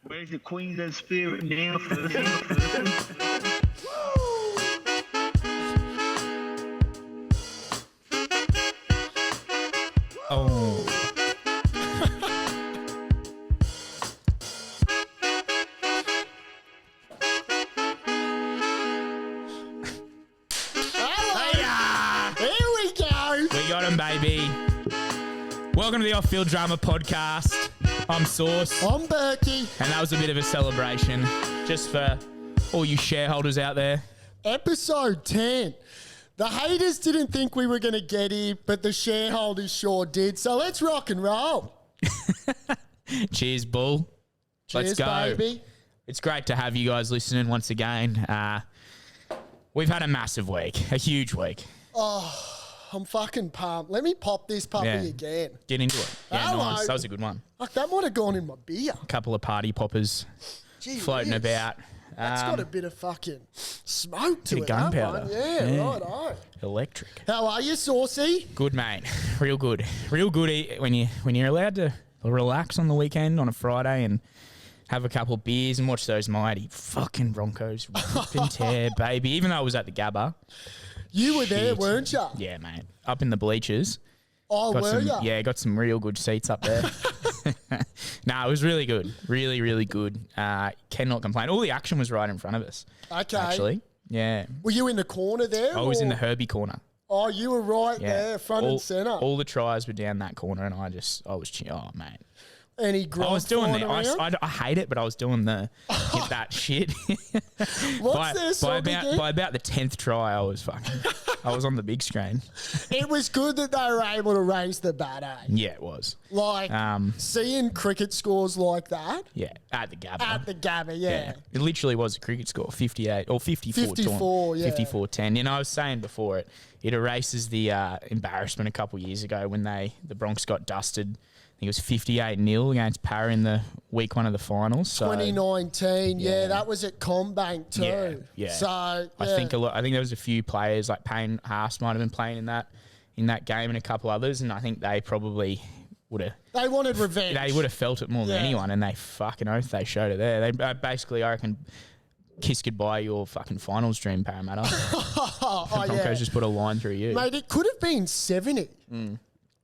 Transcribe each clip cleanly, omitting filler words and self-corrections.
Where's the Queensland spirit now? Oh. Here we go. We got him, baby. Welcome to the Off-Field Drama Podcast. I'm Sauce. I'm Berkey. And that was a bit of a celebration just for all you shareholders out there. Episode 10. The haters didn't think we were going to get here, but the shareholders sure did. So let's rock and roll. Cheers, Bull. Let's Cheers, go. baby. It's great to have you guys listening once again. We've had a massive week, a huge week. I'm fucking pumped. Let me pop this puppy Yeah. again. Get into it. Yeah, Hello. nice. That was a good one. Fuck, that might have gone in my beer. A couple of party poppers Gee floating whiz. about. That's got a bit of fucking smoke to Bit it. of that gunpowder. one. Yeah, Yeah. right. Electric. How are you, Saucy? Good, mate. Real good. Real good when you're allowed to relax on the weekend on a Friday and have a couple of beers and watch those mighty fucking Broncos rip and tear, baby. Even though I was at the Gabba. You were there, Shit. weren't you? Yeah, mate. Up in the bleachers. Oh, Got were some, you? yeah, got some real good seats up there. Nah, it was really good. Really, really good. Cannot complain. All the action was right in front of us. Okay. Actually. Yeah. Were you in the corner there? I was in or- the Herbie corner. Oh, you were right Yeah. there, front and centre. All the tries were down that corner, and I was oh, mate. Any grog I was doing flying the. around? I hate it, but I was doing the hit that shit. What's their song again? by about the 10th try, I was on the big screen. It was good that they were able to raise the bat, eh? Yeah, it was. Like, seeing cricket scores like that Yeah, at the Gabba. at the Gabba, yeah. It literally was a cricket score, 58 or 54. 54, yeah. 54-10. You know, I was saying before it erases the embarrassment a couple of years ago when the Bronx got dusted. I think it was 58-0 against Para in the week one of the finals. So 2019, Yeah. that was at Combank too. Yeah, yeah. So, yeah. I think there was a few players like Payne Haas might have been playing in that game and a couple others, and I think they probably would have. They wanted revenge. They would have felt it more than Yeah. anyone, anyone, and they fucking oath they showed it there. They basically, I reckon, kiss goodbye your fucking finals dream, Parramatta. oh, Broncos yeah. just put a line through you. Mate, it could have been 70.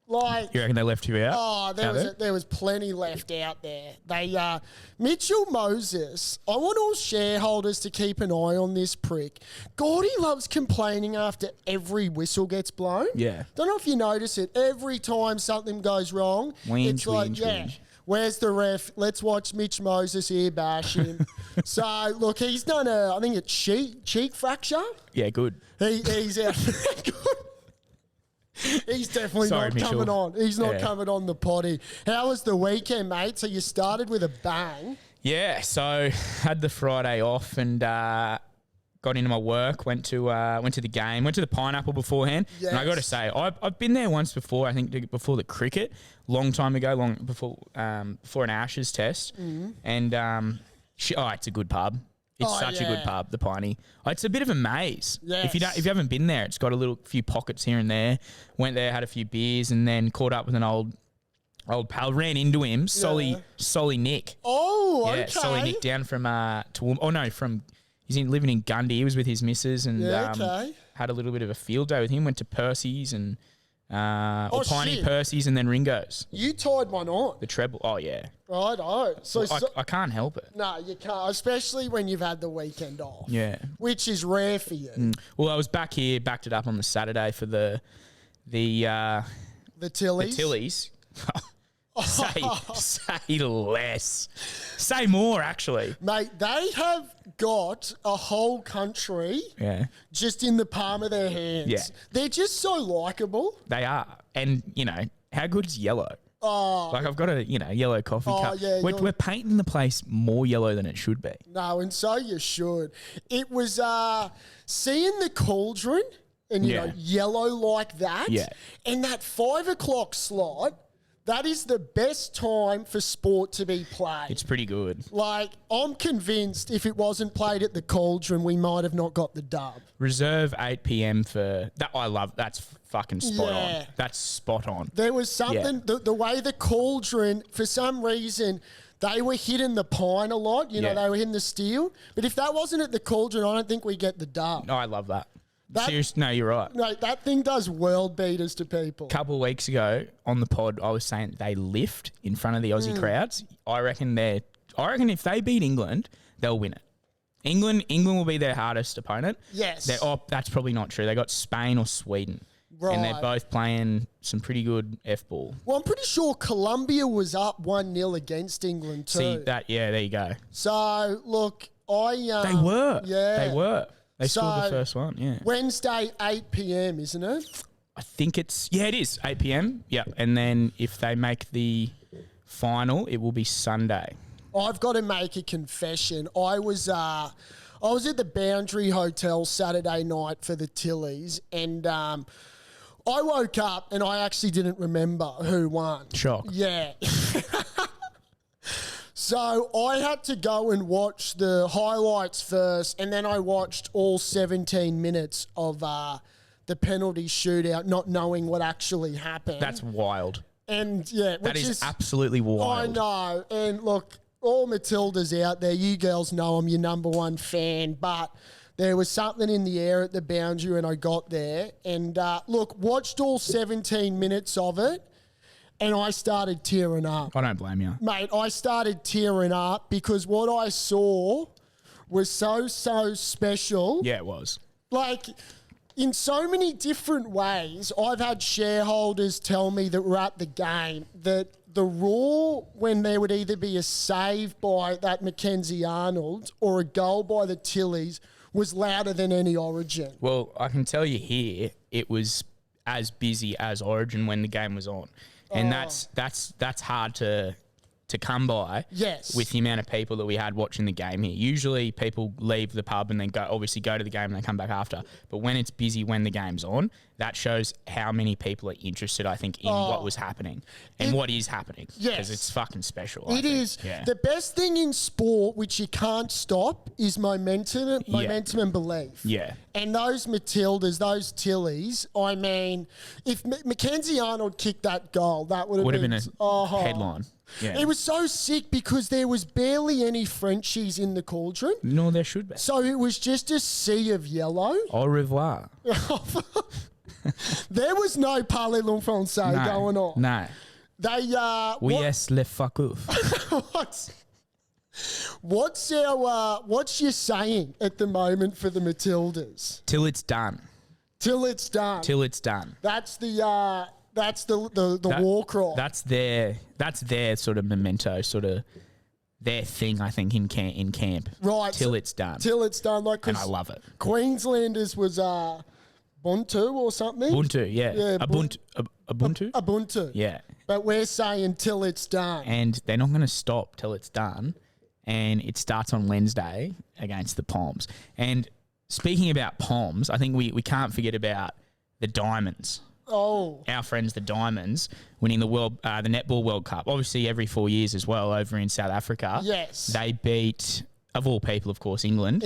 Like, You reckon they left you out? oh, there was plenty left out there. They Mitchell Moses. I want all shareholders to keep an eye on this prick. God, he loves complaining after every whistle gets blown. Yeah. Don't know if you notice it. Every time something goes wrong, Whinge, it's like, whinge, yeah. whinge. Where's the ref? Let's watch Mitch Moses here bash him. So, look, he's done I think a cheek fracture. Yeah, good. He's out. He's definitely Sorry, not Mitchell. coming on. He's not Yeah. coming on the potty. How was the weekend, mate? So you started with a bang. Yeah, so had the Friday off and got into my work. Went to the game. Went to the Pineapple beforehand. Yes. And I got to say, I've been there once before. I think before the cricket, long time ago, long before an Ashes test. Mm-hmm. And it's a good pub. It's Oh, such a yeah. good pub, the Piney. It's a bit of a maze. Yes. If you haven't been there, it's got a few pockets here and there. Went there, had a few beers, and then caught up with an old pal. Ran into him, Solly Nick. Oh, Yeah, okay. Solly Nick down from he's living in Gundy. He was with his missus and Yeah, okay. had a little bit of a field day with him. Went to Percy's and or Piney, shit. Percy's, and then Ringo's. You tied one on. The treble. Oh yeah, Right, So, I can't help it. no, you can't, especially when you've had the weekend off. Yeah. Which is rare for you. Well, I was back here, backed it up on the Saturday for the The Tillies. Tillies. Say less. Say more, actually. Mate, they have got a whole country Yeah, just in the palm of their hands. Yeah. They're just so likable. they are. And, how good is yellow? Oh, Like, I've got a, yellow coffee Oh, cup. yeah, We're painting the place more yellow than it should be. no, and so you should. It was seeing the cauldron and, you Yeah. know, yellow like that. Yeah. And that 5 o'clock slot, that is the best time for sport to be played. It's pretty good. Like, I'm convinced if it wasn't played at the Cauldron, we might have not got the dub. Reserve 8 p.m. for that. I love that's fucking spot Yeah. on. That's spot on. There was something, Yeah. the way the Cauldron, for some reason, They were hitting the pine a lot. You know, Yeah. they were hitting the steel. But if that wasn't at the Cauldron, I don't think we get the dub. No, I love that. That- Serious? No, you're right. No, that thing does world beaters to people. Couple of weeks ago on the pod, I was saying they lift in front of the Aussie crowds. I reckon if they beat England, they'll win it. England will be their hardest opponent. Yes. That's probably not true. They got Spain or Sweden. Right. And they're both playing some pretty good F-ball. Well, I'm pretty sure Colombia was up 1-0 against England too. See that? Yeah, there you go. So, look, They were. Yeah. They were. They scored the So- first one, yeah. Wednesday, 8 p.m., isn't it? I think it is 8 p.m. Yeah, and then if they make the final, it will be Sunday. I've got to make a confession. I was at the Boundary Hotel Saturday night for the Tillies, and I woke up and I actually didn't remember who won. Shock. Yeah. So I had to go and watch the highlights first, and then I watched all 17 minutes of the penalty shootout, not knowing what actually happened. That's wild. And yeah, That which is absolutely wild. I know. And look, all Matildas out there, you girls know I'm your number one fan, but there was something in the air at the Boundary when I got there. And look, watched all 17 minutes of it, and I started tearing up. I don't blame you. Mate, I started tearing up because what I saw was so special. Yeah, it was. Like, in so many different ways, I've had shareholders tell me that were at the game that the roar when there would either be a save by that Mackenzie Arnold or a goal by the Tillies was louder than any Origin. Well, I can tell you here, it was as busy as Origin when the game was on. And that's hard to come by. Yes. With the amount of people that we had watching the game here. Usually people leave the pub and then go to the game and they come back after. But when it's busy when the game's on, that shows how many people are interested, I think, in what was happening and what is happening. Yes. Because it's fucking special. It is. Yeah. The best thing in sport, which you can't stop, is momentum and belief. Yeah. And those Matildas, those Tillies, I mean, if Mackenzie Arnold kicked that goal, that would have been a headline. Yeah. It was so sick because there was barely any Frenchies in the Cauldron. No, there should be. So it was just a sea of yellow. Au revoir. There was no parler l'enfrancais going on. No. They Oui, yes, le fuck off. what's your saying at the moment for the Matildas? Till it's done. Till it's done. Till it's done. That's the war cry. That's their sort of memento, sort of their thing, I think, in camp. Right. Till it's done. Till it's done. Like, And I love it. Queenslanders was Buntu or something. Ubuntu, yeah. Yeah, Ubuntu? Ubuntu. Yeah. But we're saying till it's done. And they're not going to stop till it's done. And it starts on Wednesday against the Poms. And speaking about Poms, I think we can't forget about the Diamonds. Oh. Our friends, the Diamonds, winning the Netball World Cup. Obviously, every 4 years as well over in South Africa. Yes. They beat, of all people, of course, England.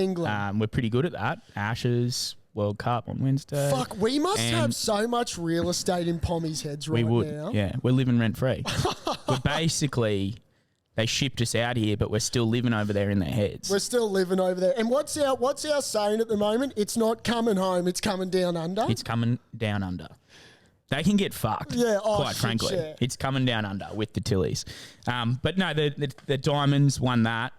We're pretty good at that. Ashes, World Cup on Wednesday. Fuck, we must And have so much real estate in Pommy's heads right we would, now. yeah. We're living rent-free. We're basically, they shipped us out here, but we're still living over there in their heads. We're still living over there. And what's our saying at the moment? It's not coming home, it's coming down under. It's coming down under. They can get fucked, Yeah, quite shit, frankly. yeah. It's coming down under with the Tillies. But no, the Diamonds won that.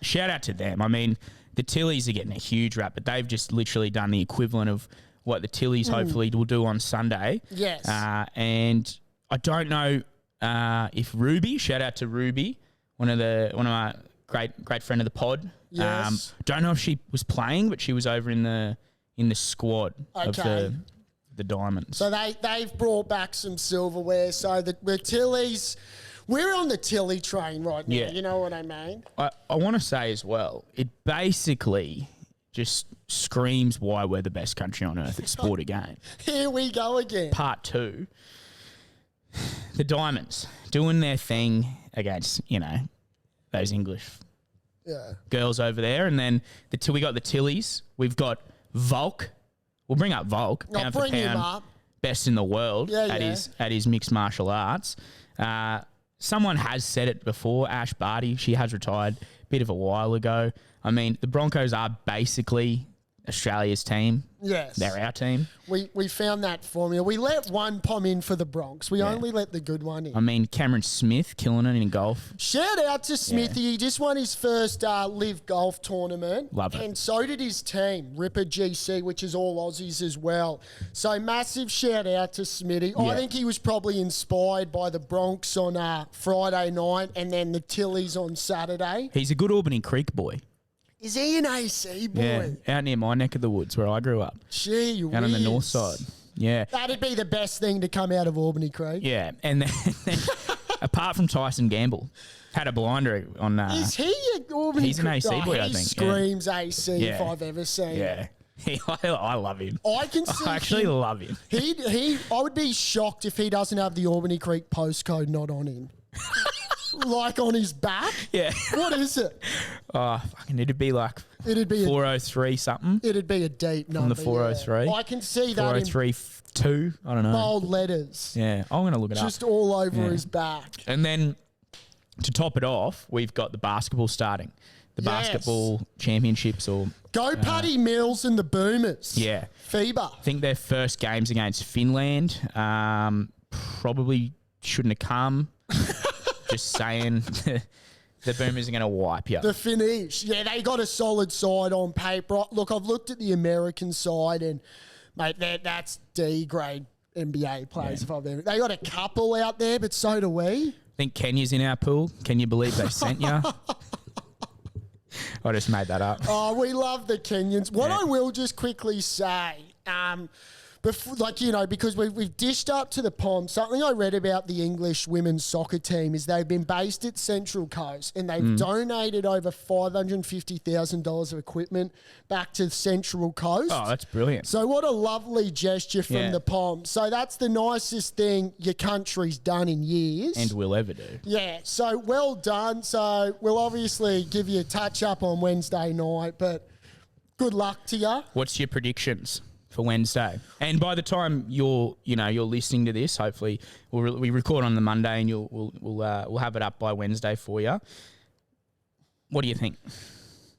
Shout out to them. I mean, the Tillies are getting a huge rap, but they've just literally done the equivalent of what the Tillies hopefully will do on Sunday. Yes. And I don't know if Ruby, shout out to Ruby, one of my great friend of the pod. Yes. Don't know if she was playing, but she was over in the squad of the Diamonds. So they've brought back some silverware. So the Tillies, we're on the Tilly train right now. Yeah. You know what I mean? I want to say as well, it basically just screams why we're the best country on earth at sport again. Here we go again. Part 2, the Diamonds doing their thing against, those English girls over there. And then we got the Tillies. We've got Volk. We'll bring up Volk. I'll Pound for bring him pound, up. best in the world Yeah, at his mixed martial arts. someone has said it before. Ash Barty, she has retired a bit of a while ago. I mean, the Broncos are basically Australia's team. Yes. They're our team. We found that formula. We let one pom in for the Bronx. We only let the good one in. I mean, Cameron Smith killing it in golf. Shout out to Smithy. He just won his first live golf tournament. Love it. And so did his team, Ripper GC, which is all Aussies as well. So massive shout out to Smithy. I think he was probably inspired by the Bronx on Friday night and then the Tillies on Saturday. He's a good Albany Creek boy. Is he an AC boy? Yeah, out near my neck of the woods where I grew up. Gee Out on the north side. Yeah. That'd be the best thing to come out of Albany Creek. Yeah. And then apart from Tyson Gamble, had a blinder on... Is he an Albany He's an AC boy, I think. He screams AC if Yeah. I've ever seen him. Yeah. I love him. I can see I actually him. love him. I would be shocked if he doesn't have the Albany Creek postcode not on him. Like on his back? Yeah. What is it? Oh, fucking, it'd be like It'd be 403 something. It'd be a deep number. the 403. Yeah. I can see that in 403 2. I don't know. bold letters. Yeah. I'm going to look it up. Just all over his back. And then to top it off, we've got the basketball starting. The basketball championships or... Go Paddy Mills and the Boomers. Yeah. FIBA. I think their first game's against Finland. Probably shouldn't have come. Just saying, the Boomers are going to wipe you. The finish. Yeah, they got a solid side on paper. Look, I've looked at the American side and, mate, that's D-grade NBA players. If I've ever. They got a couple out there, but so do we. I think Kenya's in our pool. Can you believe they sent you? I just made that up. Oh, we love the Kenyans. What I will just quickly say, before, because we've dished up to the pond, something I read about the English women's soccer team is they've been based at Central Coast and they've donated over $550,000 of equipment back to Central Coast. Oh, that's brilliant. So what a lovely gesture from the Pom. So that's the nicest thing your country's done in years. And will ever do. Yeah, so well done. So we'll obviously give you a touch-up on Wednesday night, but good luck to you. What's your predictions for Wednesday? And by the time you're listening to this, hopefully we record on the Monday and we'll have it up by Wednesday for you. What do you think?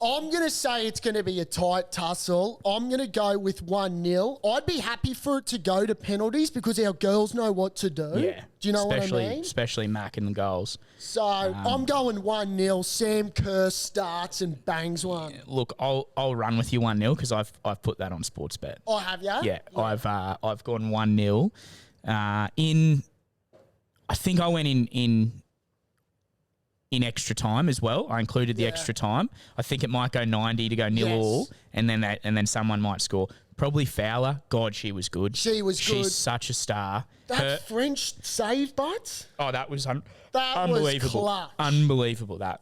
I'm going to say it's going to be a tight tussle. I'm going to go with 1-0. I'd be happy for it to go to penalties because our girls know what to do. Yeah. Do you know what I mean? Especially Mac and the goals. So I'm going 1-0. Sam Kerr starts and bangs one. Look, I'll run with you 1-0 because I've put that on Sportsbet. Oh, have you? Yeah. I've gone 1-0. I think I went in extra time as well. I included the extra time. I think it might go 90 to go 0-all, and then someone might score. Probably Fowler. God, she was good. She's She's such a star. That French save, but That was that unbelievable. was clutch. Unbelievable. That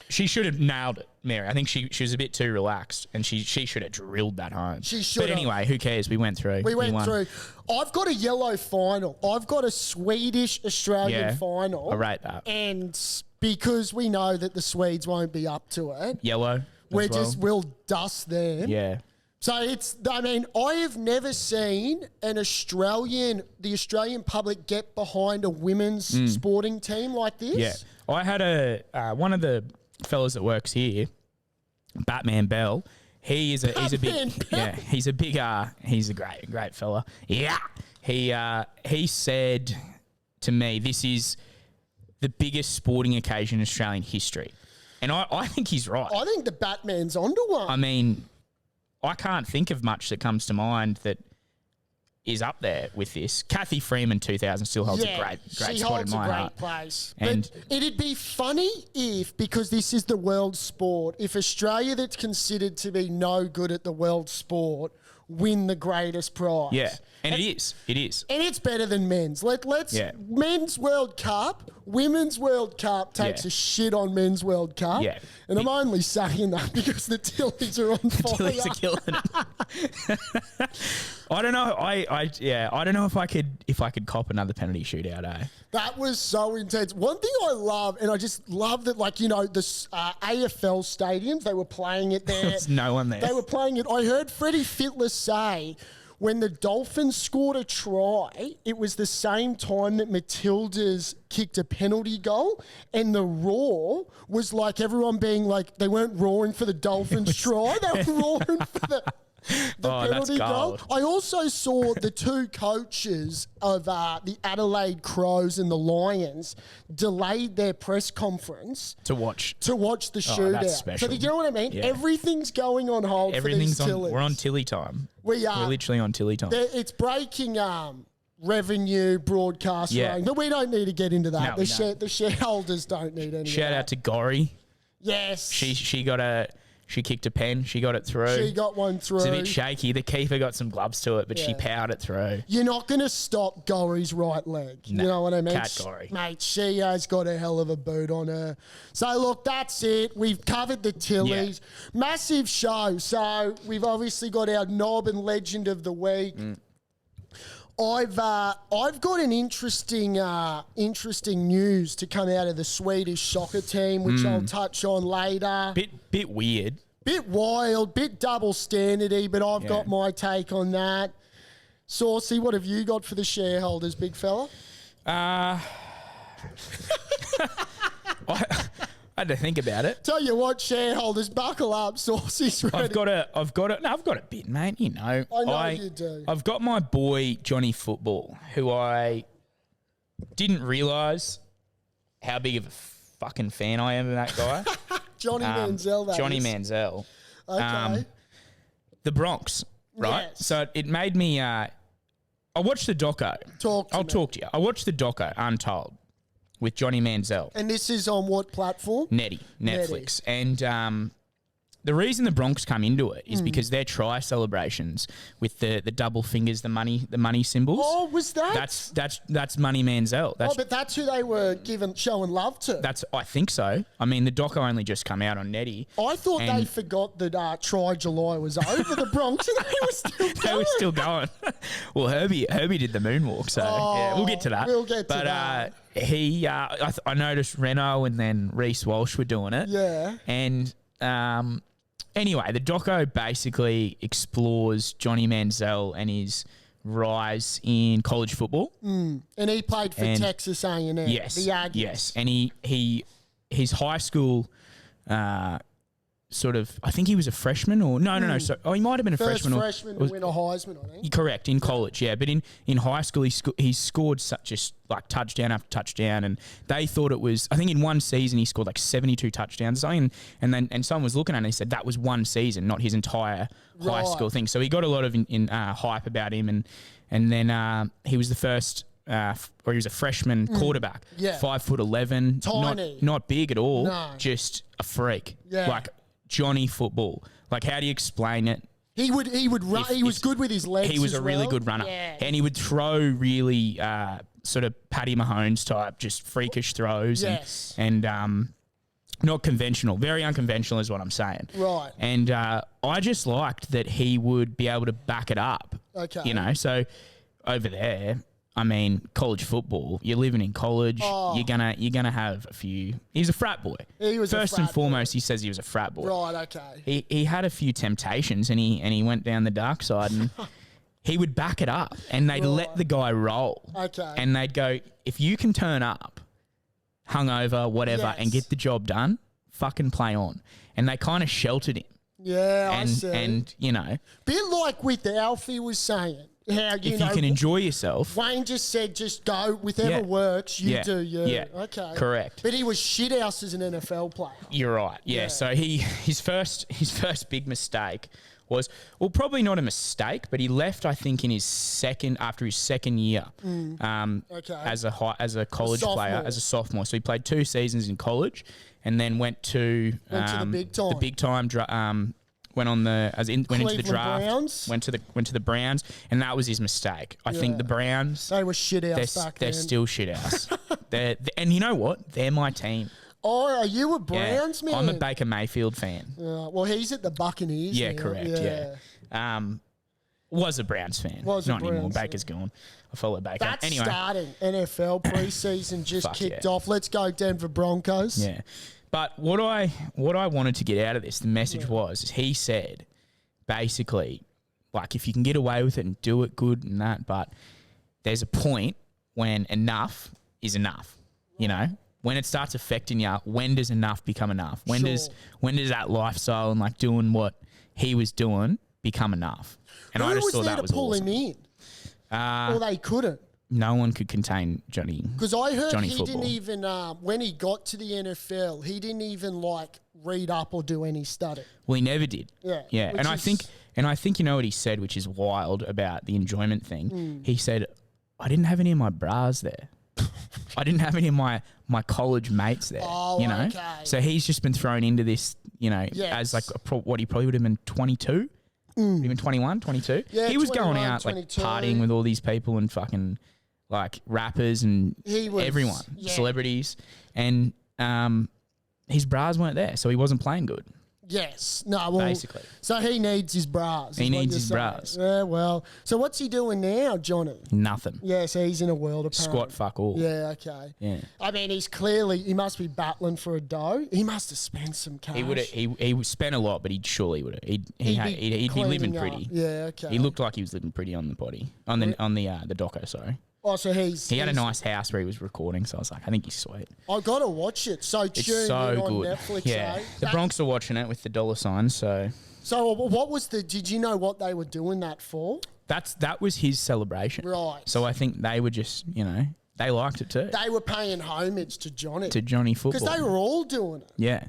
she should have nailed it, Mary. I think she was a bit too relaxed, and she should have drilled that home. She should. But anyway, who cares? We went through. We went won. through. I've got a yellow final. I've got a Swedish-Australian final. I rate that. And because we know that the Swedes won't be up to it, Yellow. we'll dust them. Yeah. So I have never seen the Australian public get behind a women's sporting team like this. Yeah. I had one of the fellas that works here, Batman Bell. He's a great fella. Yeah. He said to me, this is the biggest sporting occasion in Australian history. And I think he's right. I think the Batman's onto one. I mean, I can't think of much that comes to mind that is up there with this. Kathy Freeman 2000 still holds a great spot in my heart. Place. And but it'd be funny because this is the world sport, if Australia that's considered to be no good at the world sport win the greatest prize. Yeah. And it is. It is. And it's better than men's. Men's World Cup, Women's World Cup takes a shit on Men's World Cup. Yeah. And I'm only saying that because the Tillies are on fire. Tillies are killing it. I don't know. I don't know if I could cop another penalty shootout, eh? That was so intense. One thing I love, and I just love that, the AFL stadiums, they were playing it there. There's no one there. They were playing it. I heard Freddie Fitler say when the Dolphins scored a try, it was the same time that Matildas kicked a penalty goal, and the roar was like everyone being like, they weren't roaring for the Dolphins try, they were roaring for the penalty goal. I also saw the two coaches of the Adelaide Crows and the Lions delayed their press conference to watch the shootout. That's special. So do you know what I mean? Yeah. Everything's going on hold. Everything's for these Tillies. We're on Tilly time. We are. We're literally on Tilly time. It's breaking revenue, broadcast rating, but we don't need to get into that. No, The shareholders don't need any. Shout out to Gorry. Yes. She kicked a pen. She got it through. She got one through. It's a bit shaky. The keeper got some gloves to it, but she powered it through. You're not going to stop Gorry's right leg. You know what I mean? Cat Gorry. Mate, she has got a hell of a boot on her. So, look, that's it. We've covered the Tillies. Yeah. Massive show. So, we've obviously got our knob and legend of the week. I've got an interesting news to come out of the Swedish soccer team, which I'll touch on later. Bit weird. Bit wild, bit double standardy, but I've got my take on that. Saucy, what have you got for the shareholders, big fella? I had to think about it. Tell you what, shareholders, buckle up. Saucy's ready. I've got a bit, mate. You know. I know you do. I've got my boy Johnny Football, who I didn't realise how big of a fucking fan I am of that guy. Johnny Manziel, Johnny is. Manziel. Okay. The Bronx, right? Yes. So it made me. I watched the doco. I'll talk to you. I watched the doco, Untold, with Johnny Manziel. And this is on what platform? Netflix. And the reason the Bronx come into it is because their try celebrations with the double fingers, the money symbols. Oh, was that? That's Money Manziel. But that's who they were showing love to. I think so. I mean, the doco only just come out on Netty. I thought they forgot that Try July was over the Bronx and they were still going. They were still going. Well, Herbie did the moonwalk, so yeah, we'll get to that. We'll get to that. I noticed Renault and then Reece Walsh were doing it. Yeah. And anyway, the doco basically explores Johnny Manziel and his rise in college football. And he played for Texas A&M. Yes. The Aggies. Yes. And his high school sort of, I think he was a freshman or no. So, he might have been a freshman. First freshman to win a Heisman, I think. Correct, in college, yeah. But in high school, he scored such like touchdown after touchdown, and they thought it was, I think in one season he scored like 72 touchdowns or something, and someone was looking at it and he said that was one season, not his entire high school thing. So he got a lot of hype about him, and then he was the first. Or he was a freshman quarterback, 5'11", tiny, not big at all, just a freak, like Johnny Football. Like, how do you explain it? He would run. He was good with his legs. He was a really good runner, and he would throw really sort of Paddy Mahomes type, just freakish throws. Yes, and not conventional, very unconventional is what I'm saying. Right. And I just liked that he would be able to back it up. Okay. You know, so over there, I mean, college football. You're living in college. Oh. You're gonna have a few. He's a frat boy. He was first and foremost. He says he was a frat boy. Right. Okay. He had a few temptations, and he went down the dark side, and he would back it up, and they'd let the guy roll. Okay. And they'd go, if you can turn up, hungover, whatever, and get the job done, fucking play on. And they kind of sheltered him. Yeah, I see. And you know, bit like with Alfie was saying. How if you can enjoy yourself. Wayne just said, just go, whichever works, you do you. Yeah, okay. Correct. But he was shithouse as an NFL player. You're right, yeah. So his first big mistake was, well, probably not a mistake, but he left, I think, after his second year as a college player, as a sophomore. So he played 2 seasons in college and then went to the big time. Went into the draft. Browns? Went to the Browns, and that was his mistake. I think the Browns, they were shit house back then. They're still shit house. And you know what? They're my team. Oh, are you a Browns man? I'm a Baker Mayfield fan. Well, he's at the Buccaneers. Yeah, now. correct. Yeah. Was a Browns fan. Not anymore. Baker's gone. I follow Baker. That's anyway. starting. NFL preseason just kicked off. Let's go Denver Broncos. Yeah. But what I wanted to get out of this, the message was, is he said, basically, like if you can get away with it and do it good and that, but there's a point when enough is enough. You know, when it starts affecting you, when does enough become enough? When does that lifestyle and like doing what he was doing become enough? And Who I just was thought there that to was pull awesome. him in? Or they couldn't? No one could contain Johnny. Because I heard Johnny he football. didn't even, when he got to the NFL, he didn't even like read up or do any study. Well, he never did. Yeah, Yeah. which And I is- think you know what he said, which is wild about the enjoyment thing. He said, I didn't have any of my bras there. I didn't have any of my college mates there. Oh, you know? okay. So he's just been thrown into this, you know, Yes. as like what he probably would have been 22, even 21, 22. Yeah, he was going 21, out 22. like partying with all these people and fucking like rappers and He was- everyone, yeah. celebrities, and his bras weren't there, so he wasn't playing good. Yes. No, well, Basically. So he needs his bras. He is what needs you're his saying. bras. Yeah, well. So what's he doing now, Johnny? Nothing. Yeah, so he's in a world of pain. Squat fuck all. Yeah, okay. Yeah. I mean, he must be battling for a dough. He must have spent some cash. He would have. He spent a lot, but he'd surely would have. He'd be be living cleaning pretty. up. Yeah, okay. He looked like he was living pretty on the body, on the doco. Sorry, Oh, so he had a nice house where he was recording. So I was like, I think he's sweet. I gotta watch it. So It's tune so in on good. Netflix. Yeah, Eh? the Bronx are watching it with the dollar signs. So So what was the? Did you know what they were doing that for? that was his celebration. Right. So I think they were just, you know, they liked it too. They were paying homage to Johnny To Johnny football. because they were all doing it. Yeah.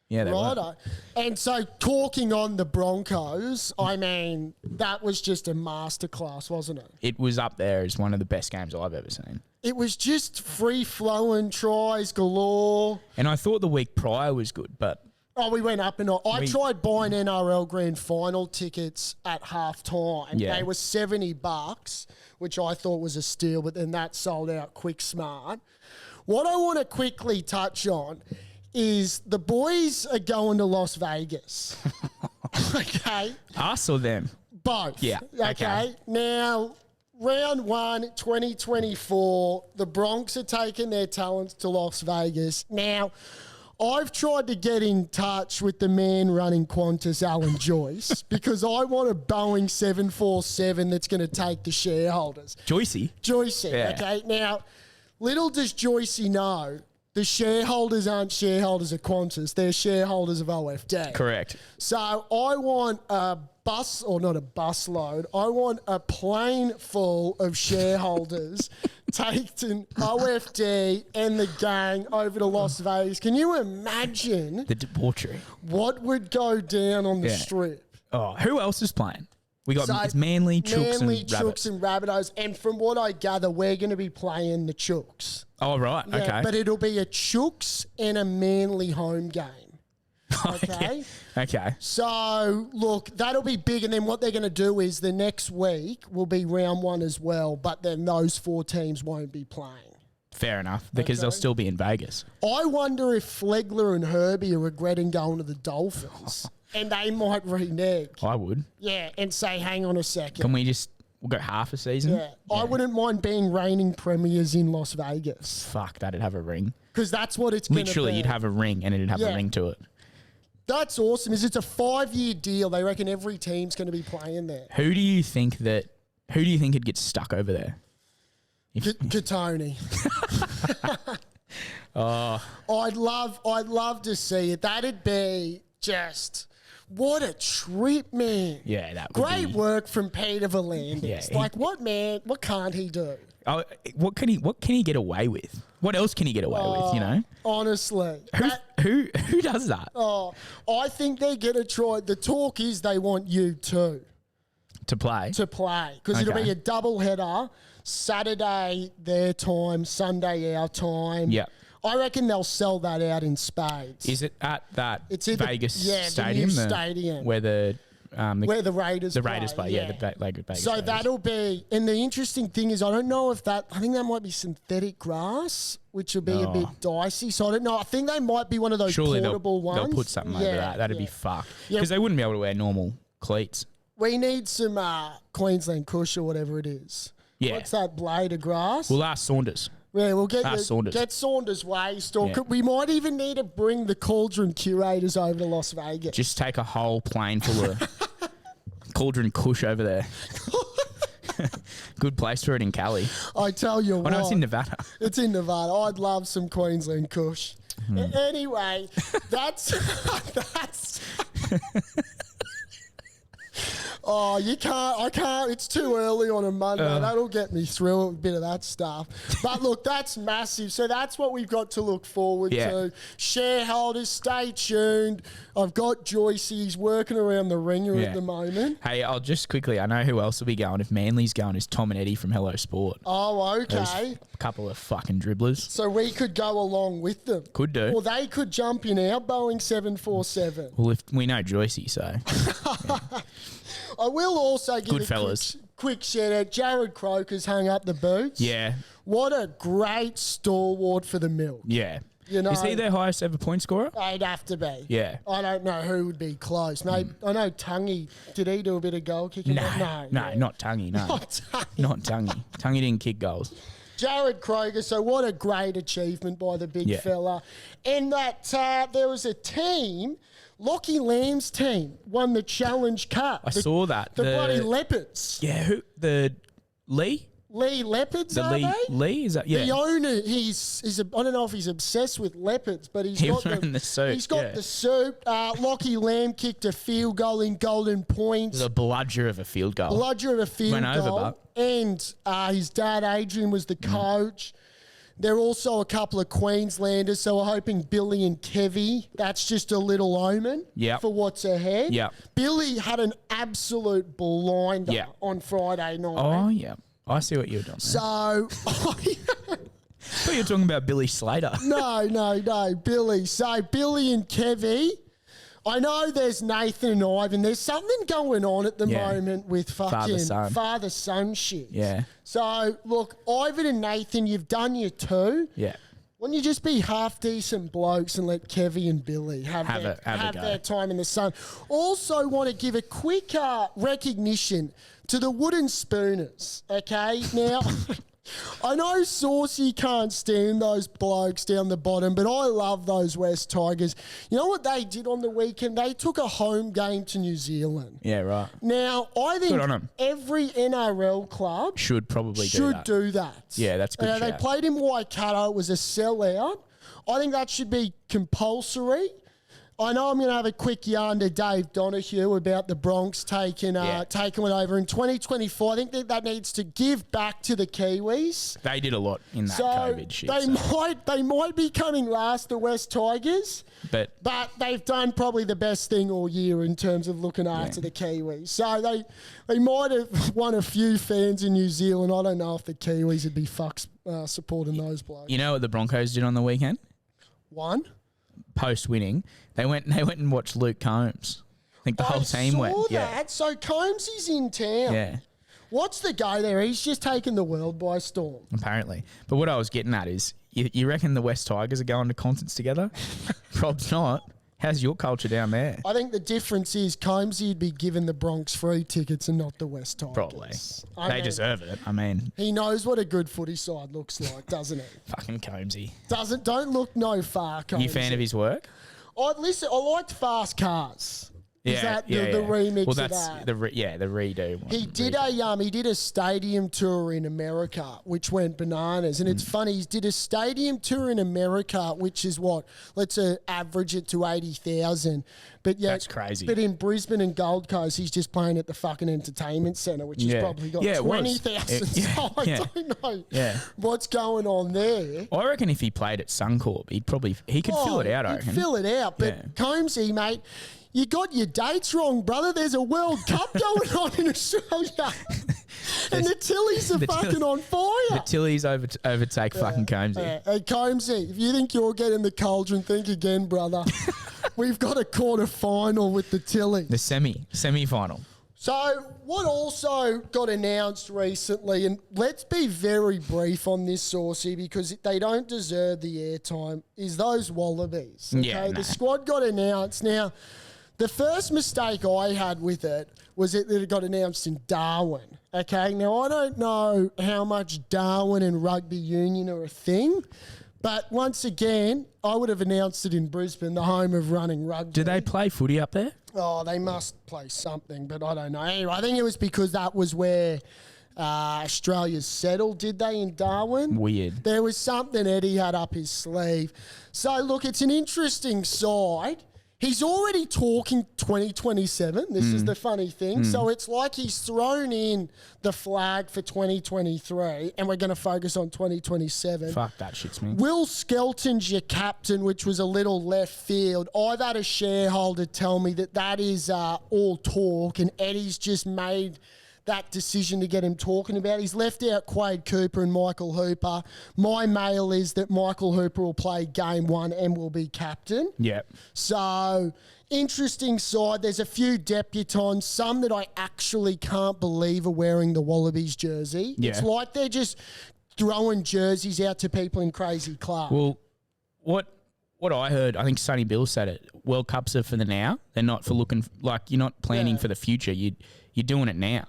Yeah, they were. Righto. And so talking on the Broncos, I mean, that was just a masterclass, wasn't it? It was up there as one of the best games I've ever seen. It was just free-flowing tries galore. And I thought the week prior was good, but Oh, we went up and up. I tried buying NRL Grand Final tickets at half time. Yeah. They were $70, which I thought was a steal, but then that sold out quick smart. What I want to quickly touch on is the boys are going to Las Vegas. Okay. us or them? Both. Yeah, okay. Now, round 1, 2024, the Bronx are taking their talents to Las Vegas. Now, I've tried to get in touch with the man running Qantas, Alan Joyce, because I want a Boeing 747 that's going to take the shareholders. Joycey. Joycey, Yeah. okay? Now, little does Joycey know, the shareholders aren't shareholders of Qantas, they're shareholders of OFD. Correct. So I want a bus, or not a bus load, I want a plane full of shareholders taking OFD and the gang over to Las Vegas. Can you imagine The debauchery. what would go down on the Yeah. strip? Oh, who else is playing? We got So, it's Manly, Chooks, Manly, and Chooks Rabbits. and Rabbitohs. And from what I gather, we're going to be playing the Chooks. Oh, right. Yeah, Okay. But it'll be a Chooks and a Manly home game. Okay? Okay. So, look, that'll be big. And then what they're going to do is the next week will be round 1 as well, but then those 4 teams won't be playing. Fair enough. Because they'll Okay. still be in Vegas. I wonder if Flegler and Herbie are regretting going to the Dolphins. And they might renege. I would. Yeah, and say, hang on a second. Can we just we'll go half a season? Yeah, I wouldn't mind being reigning premiers in Las Vegas Fuck, that'd have a ring. because that's what it's going to be. Literally, you'd have a ring and it'd have Yeah. a ring to it. That's awesome. It's a 5-year deal. They reckon every team's going to be playing there. Who do you think would get stuck over there? Katoni. I'd love to see it. That'd be just what a trip, man. Yeah, that would Great be. work from Peter Volandis. Yeah, like what can't he do? Oh, what can he get away with? What else can he get away with? You know, Honestly. who does that I think they're going to try. The talk is they want you too to play? to play because it'll Okay. be a double header. Saturday their time, Sunday our time. Yeah. I reckon they'll sell that out in spades. Is it at that It's either- Vegas yeah, the stadium? new stadium. Where the where the Raiders play? Yeah, the Vegas So Raiders. that'll be, and the interesting thing is, I don't know if I think that might be synthetic grass, which will be a bit dicey. So I don't know. I think they might be one of those Surely portable ones. they'll put something over that. That'd be yeah. fucked. Yeah. Because they wouldn't be able to wear normal cleats. We need some Queensland Kush or whatever it is. Yeah. What's that blade of grass? We'll ask Saunders. Yeah, we'll get Saunders. waste, or Yeah. we might even need to bring the Cauldron curators over to Las Vegas. Just take a whole plane full of Cauldron Kush over there. Good place for it in Cali. I tell you Oh, what. no, it's in Nevada. It's in Nevada. I'd love some Queensland Kush. Anyway, that's... Oh, you can't. I can't. It's too early on a Monday. That'll get me through a bit of that stuff. But look, that's massive. So that's what we've got to look forward to. Shareholders, stay tuned. I've got Joyce. He's working around the ringer at the moment. Hey, I'll just quickly, I know who else will be going. If Manly's going, is Tom and Eddie from Hello Sport. Oh, okay. Those couple of fucking dribblers. So we could go along with them. Could do. Or they could jump in our Boeing 747. Well, if we know Joycey, so. I will also give Good a fellas. quick shout out. Jared Croker's hung up the boots. Yeah. What a great stalwart for the Milk. Yeah. You know, is he their highest ever point scorer? They'd have to be. Yeah. I don't know who would be close. Maybe I know Tungy. Did he do a bit of goal kicking? No, yeah. not Tungy, no. Not Tungy. Not Tungy. Tungy didn't kick goals. Jared Kroger, so what a great achievement by the big fella. And that there was a team, Lockie Lamb's team, won the Challenge Cup. I saw that. The bloody Leopards. Yeah, who? The Lee? Lee Leopards, The are Lee? they? Lee? Is that, yeah. The owner, I don't know if he's obsessed with leopards, but he's got wearing the suit, He's got the suit. Lockie Lamb kicked a field goal in Golden Point. It was a bludger of a field goal. Bludger of a field Went over, goal. but- And his dad, Adrian, was the coach. There are also a couple of Queenslanders, so we're hoping Billy and Kevy. That's just a little omen for what's ahead. Yep. Billy had an absolute blinder on Friday night. Oh, yeah. I see what you're doing. So, I thought you were talking about Billy Slater. no, Billy. So, Billy and Kevy. I know there's Nathan and Ivan. There's something going on at the moment with fucking father-son shit. Yeah. So, look, Ivan and Nathan, you've done your two. Yeah. Why don't you just be half-decent blokes and let Kevy and Billy have a go. their time in the sun? Also want to give a quick recognition to the Wooden Spooners, okay? Now, I know Saucy can't stand those blokes down the bottom, but I love those West Tigers. You know what they did on the weekend? They took a home game to New Zealand. Yeah, right. Now, I think Good on 'em. every NRL club Should probably do that. Yeah, that's a good They shout. played in Waikato. It was a sellout. I think that should be compulsory. I know I'm going to have a quick yarn to Dave Donahue about the Bronx taking one over in 2024. I think that needs to give back to the Kiwis. They did a lot in that COVID shit. They might be coming last, the West Tigers, but they've done probably the best thing all year in terms of looking after the Kiwis. So they might have won a few fans in New Zealand. I don't know if the Kiwis would be supporting those blokes. You know what the Broncos did on the weekend? One. Post winning, they went and watched Luke Combs. I think the whole team went. That. Yeah. So Combs is in town. Yeah. What's the go there? He's just taken the world by storm. Apparently. But what I was getting at is, you reckon the West Tigers are going to concerts together? Prob's not. How's your culture down there? I think the difference is Combsy'd be given the Bronx free tickets and not the West Tigers. Probably. They deserve it. I mean, he knows what a good footy side looks like, doesn't he? fucking Combsy. Don't look no far, Combsy. You fan of his work? I liked Fast Cars. Is that the remix well, that's of that? the redo one. He did a stadium tour in America, which went bananas. And it's funny, he did a stadium tour in America, which is what? Let's average it to 80,000. But yeah, that's crazy. But in Brisbane and Gold Coast, he's just playing at the fucking entertainment centre, which has probably got 20,000. So I don't know what's going on there. I reckon if he played at Suncorp, he could fill it out. I reckon. Fill it out. But Combsy, mate. You got your dates wrong, brother. There's a World Cup going on in Australia. And the Tillies are fucking on fire. The Tillies overtake fucking Combsy. Hey, Combsy, if you think you're getting the cauldron, think again, brother. We've got a quarter final with the Tillies. The semi-final. So what also got announced recently, and let's be very brief on this, Saucy, because they don't deserve the airtime, is those Wallabies. Okay? Yeah, The squad got announced. Now, the first mistake I had with it was that it got announced in Darwin. Okay, now I don't know how much Darwin and rugby union are a thing, But once again, I would have announced it in Brisbane, the home of running rugby. Do they play footy up there? Oh, they must play something, but I don't know. Anyway, I think it was because that was where Australia settled, did they, in Darwin? Weird. There was something Eddie had up his sleeve. So, look, it's an interesting side. He's already talking 2027. This is the funny thing. So it's like he's thrown in the flag for 2023 and we're going to focus on 2027. Fuck, that shits me. Will Skelton's your captain, which was a little left field. I've had a shareholder tell me that is all talk and Eddie's just made that decision to get him talking about. He's left out Quade Cooper and Michael Hooper. My mail is that Michael Hooper will play game 1 and will be captain. Yeah. So, interesting side. There's a few debutants, some that I actually can't believe are wearing the Wallabies jersey. Yeah. It's like they're just throwing jerseys out to people in crazy club. Well, what I heard, I think Sonny Bill said it, World Cups are for the now. They're not for looking, like you're not planning for the future. You're doing it now.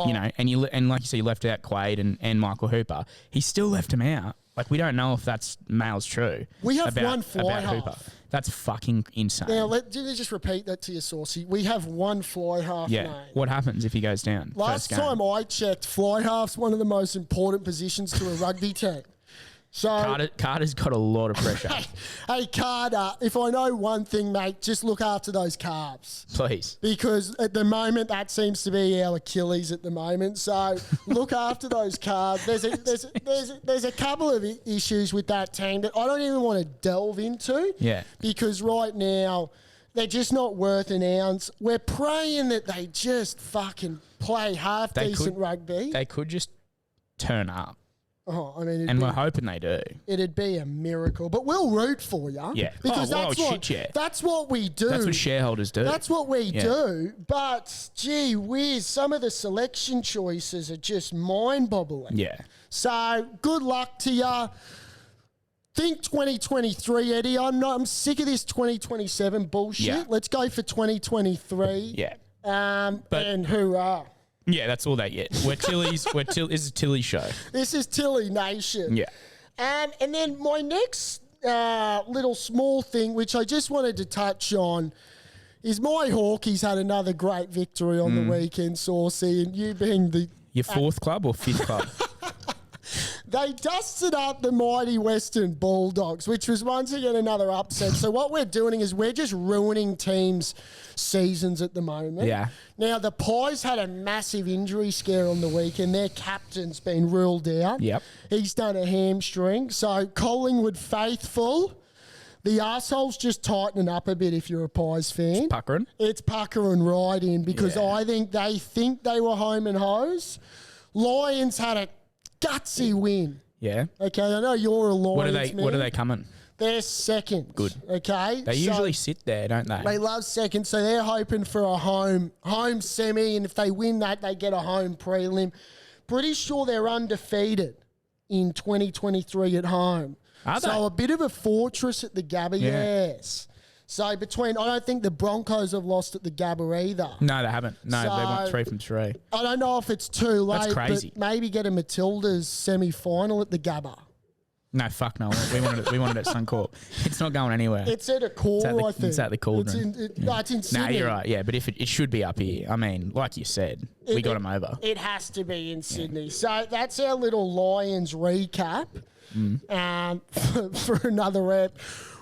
You know, and like you said, you left out Quade and Michael Hooper. He still left him out. Like, we don't know if that's mail's true. We have one fly half. Hooper. That's fucking insane. Now, let's just repeat that to you, Saucy. We have one fly half, yeah. mate. What happens if he goes down? Last time I checked, fly half's one of the most important positions to a rugby team. So Carter's got a lot of pressure. hey, Carter, if I know one thing, mate, just look after those calves. Please. Because at the moment, that seems to be our Achilles at the moment. So look after those calves. There's a couple of issues with that team that I don't even want to delve into. Yeah. Because right now, they're just not worth an ounce. We're praying that they just fucking play half-decent rugby. They could just turn up. Oh, I mean, and we're hoping they do. It'd be a miracle, but we'll root for you. Yeah, because that's what we do. That's what shareholders do. That's what we do. But gee whiz, some of the selection choices are just mind-boggling. Yeah. So good luck to you. Think 2023, Eddie. I'm sick of this 2027 bullshit. Yeah. Let's go for 2023. Yeah. And hoorah. Yeah, that's all they get. We're Tillies. This is a Tilly show. This is Tilly Nation. Yeah. And then my next little small thing, which I just wanted to touch on, is my Hawkies had another great victory on the weekend, Saucy, and you being your fourth club or fifth club? They dusted up the mighty Western Bulldogs, which was once again another upset. So what we're doing is we're just ruining teams' seasons at the moment. Yeah. Now, the Pies had a massive injury scare on the weekend. Their captain's been ruled out. Yep. He's done a hamstring. So Collingwood faithful. The arsehole's just tightening up a bit if you're a Pies fan. It's puckering. It's puckering right in because I think they were home and hose. Lions had a gutsy win. Yeah. Okay, I know you're a Lions man. What are they coming? They're second. Good. Okay. They usually sit there, don't they? They love second, so they're hoping for a home semi, and if they win that, they get a home prelim. Pretty sure they're undefeated in 2023 at home. Are they? So a bit of a fortress at the Gabba, yes. So I don't think the Broncos have lost at the Gabba either. No, they haven't. No, they went 3 from 3. I don't know if it's too late. That's crazy. But maybe get a Matilda's semi-final at the Gabba. No, fuck no. We wanted it at Suncorp. It's not going anywhere. It's at a core, I think. It's at the Cauldron. It's in Sydney. No, you're right. Yeah, but if it should be up here. I mean, like you said, we got them over. It has to be in Sydney. So that's our little Lions recap. For another rep.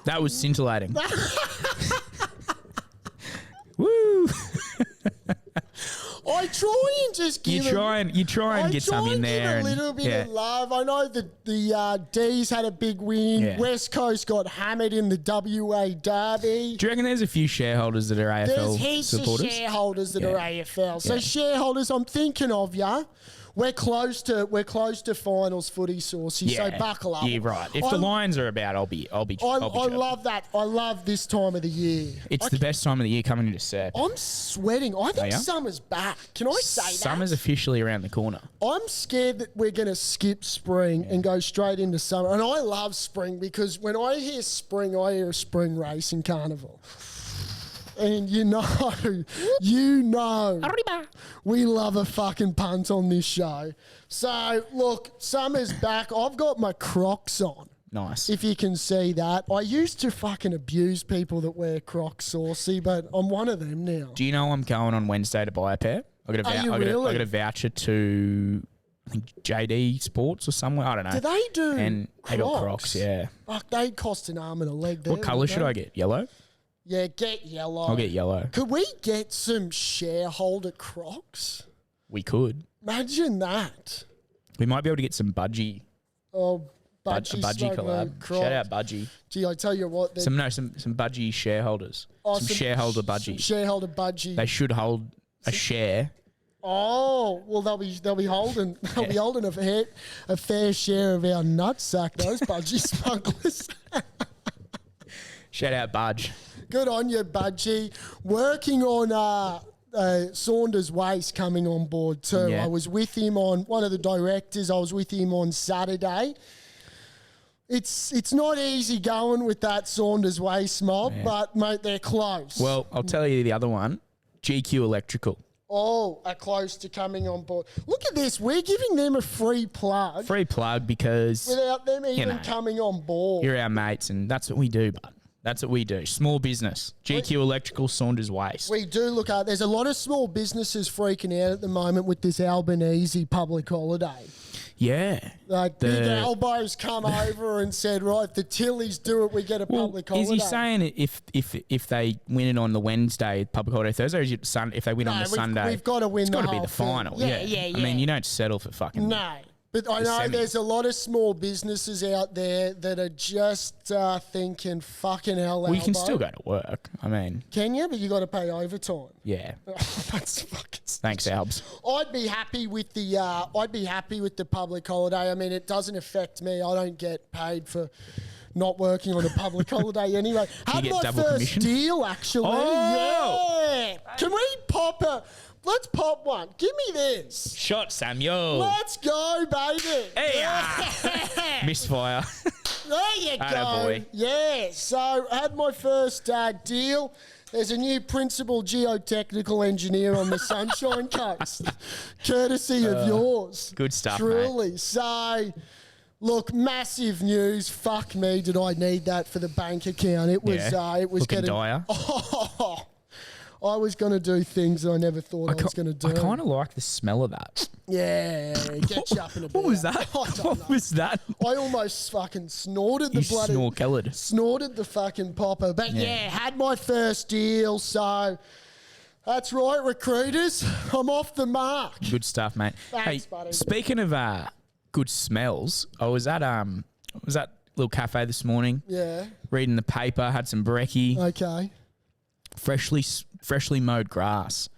That was scintillating. Woo! I try and just give you try and get some in there. A little bit of love. I know that the D's had a big win. Yeah. West Coast got hammered in the WA Derby. Do you reckon there's a few shareholders that are AFL There's heaps supporters? of shareholders that are AFL. So shareholders, I'm thinking of ya. We're close to finals footy, Saucy. So buckle up. Yeah, right. If the Lions are about, I'll be. I love that. I love this time of the year. It's the best time of the year coming into Sep. I'm sweating. I think summer's back. Can I say that? Summer's officially around the corner. I'm scared that we're going to skip spring and go straight into summer. And I love spring because when I hear spring, I hear a spring racing carnival. And you know, we love a fucking punt on this show. So, look, summer's back. I've got my Crocs on. Nice. If you can see that. I used to fucking abuse people that wear Crocs, Saucy, but I'm one of them now. Do you know I'm going on Wednesday to buy a pair? I got Are you really? I got a voucher to, I think, JD Sports or somewhere. I don't know. Do they do And they got Crocs, yeah. Fuck, they cost an arm and a leg there. What colour should I get? Yellow? Yeah, get yellow. I'll get yellow. Could we get some shareholder Crocs? We could. Imagine that. We might be able to get some budgie. Oh, Budgie, Budgie collab. Crocs. Shout out Budgie. Gee, I tell you what. Some Budgie shareholders. Some shareholder Budgies. Shareholder Budgie. They should hold a share. Oh, well, they'll be holding a fair share of our nutsack, those Budgie smugglers. Shout out Budge. Good on you, Budgie. Working on Saunders Waste coming on board too. Yeah. I was with him on one of the directors. I was with him on Saturday. It's not easy going with that Saunders Waste mob, but mate, they're close. Well, I'll tell you the other one. GQ Electrical. Oh, are close to coming on board. Look at this. We're giving them a free plug Free plug because without them even coming on board. you're our mates and that's what we do, bud. That's what we do. Small business. GQ Electrical, Saunders Waste. We do look at. There's a lot of small businesses freaking out at the moment with this Albanese public holiday. Yeah. Like Big Elbows come over and said, right, the Tillies do it, we get a public holiday. Is he saying if they win it on the Wednesday, public holiday Thursday, or is it if they win on the Sunday? We've got to win. It's got to be the final. Yeah. I mean, you don't settle for fucking. No. But I know there's a lot of small businesses out there that are just thinking, fucking hell, We can still go to work. I mean, can you? But you got to pay overtime. yeah. That's fucking. Thanks, Albs. I'd be happy with the public holiday. I mean, it doesn't affect me. I don't get paid for not working on a public holiday anyway. Had get my double first commission? deal actually. Oh! Yeah. Can we pop a? Let's pop one. Give me this. Shot, Samuel. Let's go, baby. Hey, misfire. There you go. Boy. Yeah. So I had my first deal. There's a new principal geotechnical engineer on the Sunshine Coast, courtesy of yours. Good stuff, Truly. mate. So, look, massive news. Fuck me, did I need that for the bank account? It was. It was Looking getting dire. I was going to do things I never thought I was going to do. I kind of like the smell of that. Yeah, get you up in a bit. What was that? I don't What know. was that? I almost fucking snorted You the bloody. snorkeled. Snorted the fucking popper. But yeah, had my first deal, so that's right, recruiters. I'm off the mark. Good stuff, mate. Thanks, hey, buddy. speaking of good smells, I was at little cafe this morning, Yeah. reading the paper, had some brekkie, Okay. freshly mowed grass.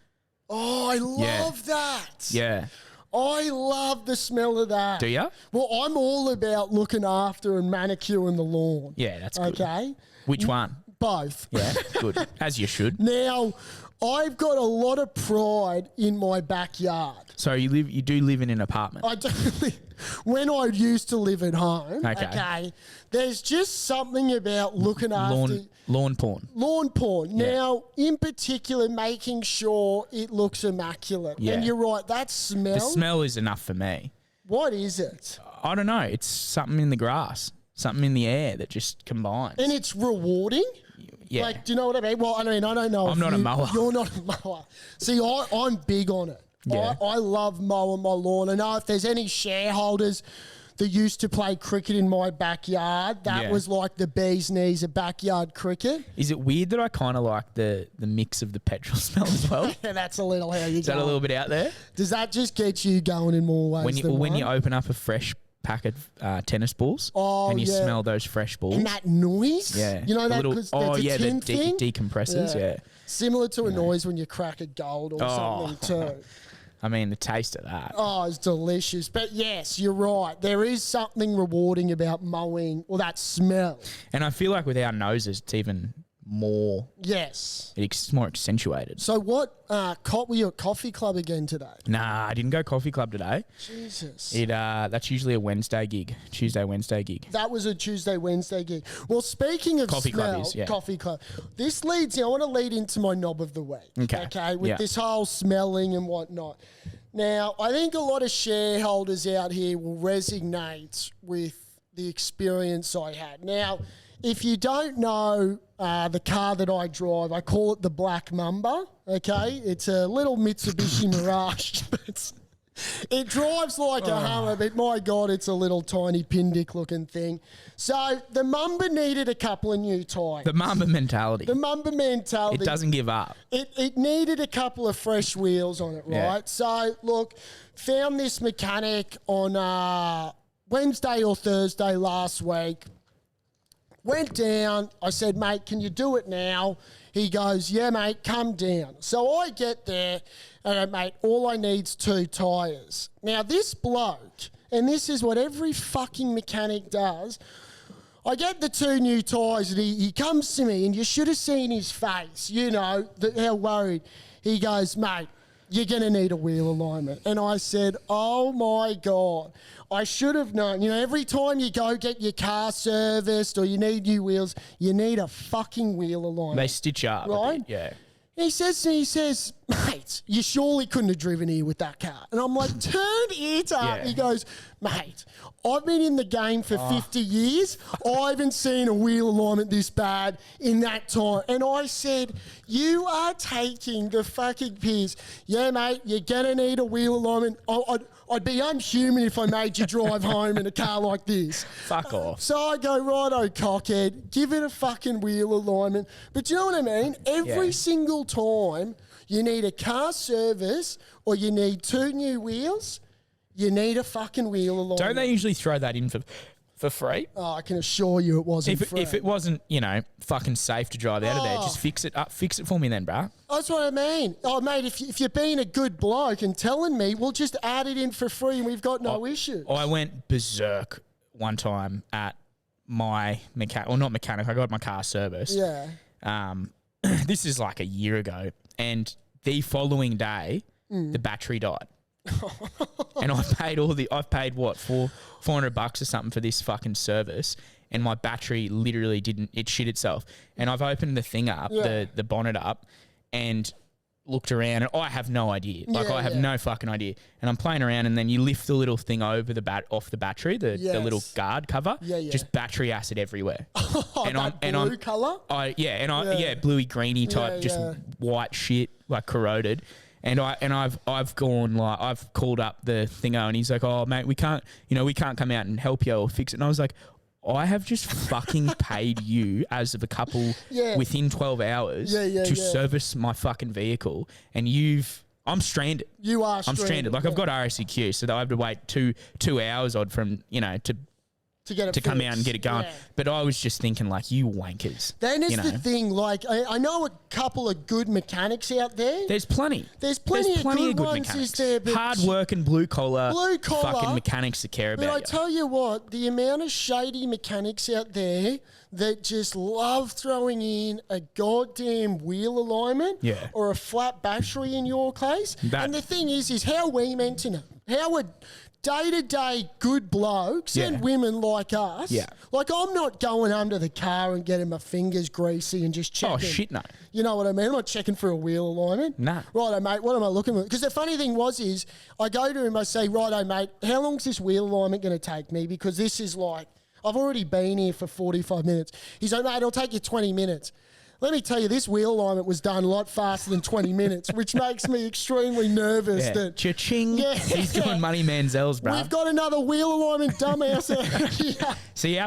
Oh, I love that. Yeah. I love the smell of that. Do ya? Well, I'm all about looking after and manicuring the lawn. Yeah, that's good. Okay. Which one? Both. Yeah, good. As you should. Now, I've got a lot of pride in my backyard. So you do live in an apartment. I do. When I used to live at home, Okay. there's just something about looking after Lawn porn. lawn porn. Yeah. Now, in particular, making sure it looks immaculate. Yeah. And you're right, that smell. The smell is enough for me. What is it? I don't know. It's something in the grass, something in the air that just combines. And it's rewarding. Yeah. Like, do you know what I mean? Well, I mean, I don't know. I'm if not a mower. You're not a mower. See, I'm big on it. Yeah. I love mowing my lawn. I know if there's any shareholders that used to play cricket in my backyard, that Yeah. was like the bee's knees of backyard cricket. Is it weird that I kind of like the mix of the petrol smell as well? Yeah, that's a little how you Is that a little bit out there? Does that just get you going in more ways When you one? open up a fresh pack of tennis balls Oh, and you yeah. smell those fresh balls. And that noise? Yeah. You know A that little- because oh, a yeah, tin the thing? decompressors, yeah. Similar to a noise when you crack a gold or Oh. something too. I mean, the taste of that. Oh, it's delicious. But yes, you're right. There is something rewarding about mowing or that smell. And I feel like with our noses, it's even more, Yes. it's more accentuated. So what, were you at Coffee Club again today? Nah, I didn't go coffee club today. Jesus. That's usually a Wednesday gig, Wednesday gig. That was a Tuesday, Wednesday gig. Well, speaking of Coffee club smell, is, yeah. Coffee Club. This leads, I want to lead into my knob of the week. Okay. With Yeah. this whole smelling and whatnot. Now, I think a lot of shareholders out here will resonate with the experience I had. Now, if you don't know the car that I drive, I call it the Black Mamba, okay? It's a little Mitsubishi Mirage, but it drives like a Hummer, but my God, it's a little tiny Pindic looking thing. So the Mamba needed a couple of new tyres. The Mamba mentality. The Mamba mentality. It doesn't give up. It needed a couple of fresh wheels on it, right? Yeah. So, look, found this mechanic on Wednesday or Thursday last week. Went down. I said, mate, can you do it now? He goes, yeah, mate, come down. So I get there, and I go, mate, all I need's 2 tyres. Now, this bloke, and this is what every fucking mechanic does, I get the 2 new tyres, and he comes to me, and you should have seen his face, you know, how worried. He goes, mate, you're going to need a wheel alignment. And I said, oh, my God. I should have known. You know, every time you go get your car serviced or you need new wheels, you need a fucking wheel alignment. They stitch up. Right? Yeah. He says to me, mate, you surely couldn't have driven here with that car. And I'm like, turn it up. Yeah. He goes, mate, I've been in the game for 50 years. I haven't seen a wheel alignment this bad in that time. And I said, you are taking the fucking piss. Yeah, mate, you're going to need a wheel alignment. I'd be unhuman if I made you drive home in a car like this. Fuck off. So I go, righto, cockhead, give it a fucking wheel alignment. But you know what I mean? Every single time you need a car service or you need 2 new wheels, you need a fucking wheel alignment. Don't they usually throw that in for free? Oh, I can assure you it wasn't free. If it wasn't, you know, fucking safe to drive out of there, just fix it up. Fix it for me then, bruh. That's what I mean. Oh, mate, if you're being a good bloke and telling me, we'll just add it in for free and we've got no issues. I went berserk one time at my mechanic, well, not mechanic, I got my car service. Yeah. This is like a year ago, and the following day, the battery died. And I've paid what, $400 or something for this fucking service, and my battery literally it shit itself. And I've opened the thing up, the bonnet up, and looked around, and I have no idea. I have no fucking idea. And I'm playing around, and then you lift the little thing over off the battery, the little guard cover, just battery acid everywhere. Blue colour? Bluey greeny type, just white shit, like corroded. And I've gone, like, I've called up the thingo, and he's like, oh mate, we can't come out and help you or fix it. And I was like, I have just fucking paid you as of a couple within 12 hours to service my fucking vehicle, and I'm stranded. You are I'm stranded. Like, I've got RSEQ, so I have to wait two hours odd from, to come out and get it going. Yeah. But I was just thinking, like, you wankers. Then it's the thing, like, I know a couple of good mechanics out there. There's plenty. There's plenty of good ones, mechanics. is there? But hard working, blue collar fucking mechanics that care about But I you. tell you what, the amount of shady mechanics out there that just love throwing in a goddamn wheel alignment or a flat battery in your case. And the thing is how are we meant to know? How would day-to-day good blokes and women like us, like, I'm not going under the car and getting my fingers greasy and just checking. Oh, shit, no. You know what I mean? I'm not checking for a wheel alignment. Nah. Righto, mate, what am I looking for? Because the funny thing is I go to him, I say, righto, mate, how long's this wheel alignment going to take me? Because this is like, I've already been here for 45 minutes. He's like, mate, it'll take you 20 minutes. Let me tell you, this wheel alignment was done a lot faster than 20 minutes, which makes me extremely nervous. Yeah. That Cha-ching. He's doing money manzel's, bro. We've got another wheel alignment dumbass out here. See,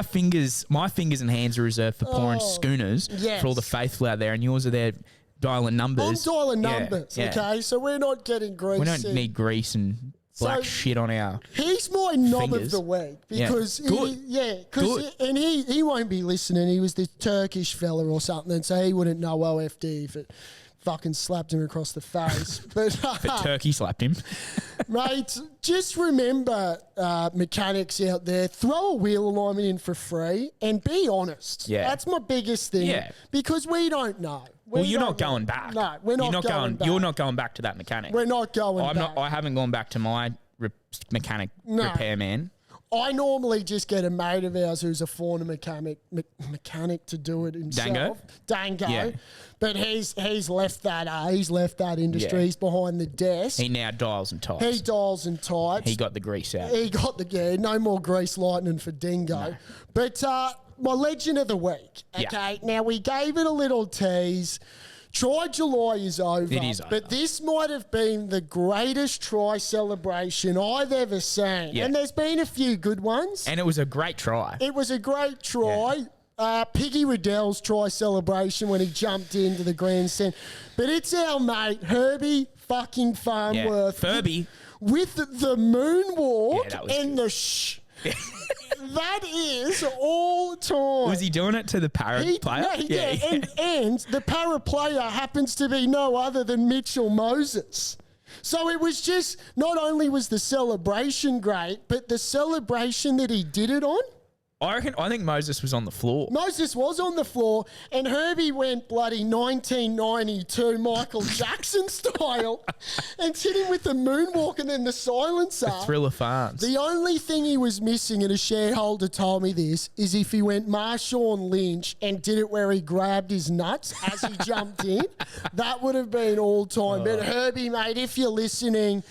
my fingers and hands are reserved for pouring schooners for all the faithful out there, and yours are there dialing numbers. I'm dialing numbers, okay? So we're not getting grease. We don't need grease and black shit on our He's my knob fingers. of the week because Good. he won't be listening. He was the Turkish fella or something, and so he wouldn't know OFD if it fucking slapped him across the face. But turkey slapped him. Mate, just remember, mechanics out there, throw a wheel alignment in for free and be honest. Yeah. That's my biggest thing. Yeah. Because we don't know. Well, you're not going back. No, we're not going back. You're not going back to that mechanic. We're not going back. I haven't gone back to my mechanic repairman. I normally just get a mate of ours who's a fauna mechanic to do it himself. Dango. Yeah. But he's left that industry. Yeah. He's behind the desk. He now dials and types. He dials and types. He got the grease out. No more grease lightning for Dingo. No. But my legend of the week. Okay, Now we gave it a little tease. Try July is over. It is over. But this might have been the greatest try celebration I've ever seen. Yeah. And there's been a few good ones. And it was a great try. It was a great try. Piggy Riddell's try celebration when he jumped into the grandstand. But it's our mate, Herbie fucking Farnworth. Furby. With the moonwalk Yeah, that was and good. the shh. That is all time. Was he doing it to the parrot player? And the para player happens to be no other than Mitchell Moses. So it was just, not only was the celebration great, but the celebration that he did it on. I think Moses was on the floor. Moses was on the floor, and Herbie went bloody 1992 Michael Jackson style and hit him with the moonwalk and then the silencer. The Thriller fans. The only thing he was missing, and a shareholder told me this, is if he went Marshawn Lynch and did it where he grabbed his nuts as he jumped in, that would have been all time. But Herbie, mate, if you're listening,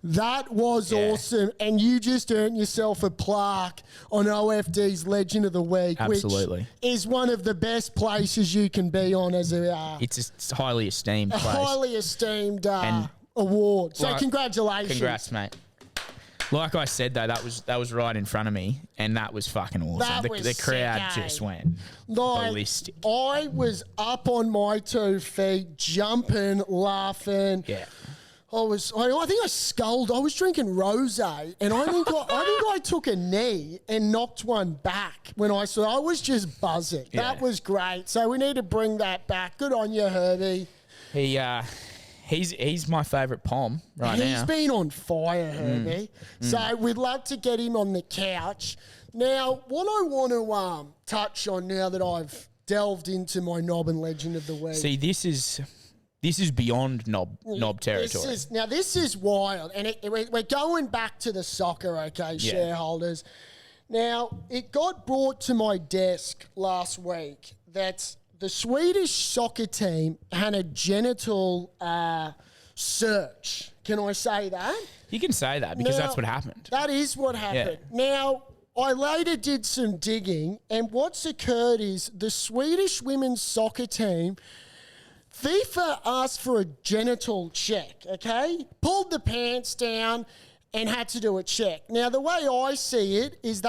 that was awesome, and you just earned yourself a plaque on OFD's Legend of the Week, Absolutely. which is one of the best places you can be on as It's a highly esteemed place. highly esteemed And award. So like- congratulations. Congrats, mate. Like I said, though, that was right in front of me, and that was fucking awesome. That The was crowd sick, eh? just went Like, ballistic. I was up on my 2 feet, jumping, laughing. Yeah. I think I sculled. I was drinking rosé, and I think I took a knee and knocked one back when I saw. I was just buzzing. Yeah. That was great. So we need to bring that back. Good on you, Herbie. He's my favourite pom right now. He's been on fire, Herbie. So we'd love to get him on the couch. Now, what I want to touch on now that I've delved into my knob and legend of the week. See, this is beyond knob territory. This is wild, and we're going back to the soccer, okay, shareholders. Now, it got brought to my desk last week that the Swedish soccer team had a genital search. Can I say that? You can say that because Now, that's what happened. That is what happened. Now, I later did some digging, and what's occurred is the Swedish women's soccer team, FIFA asked for a genital check, okay? Pulled the pants down and had to do a check. Now, the way I see it is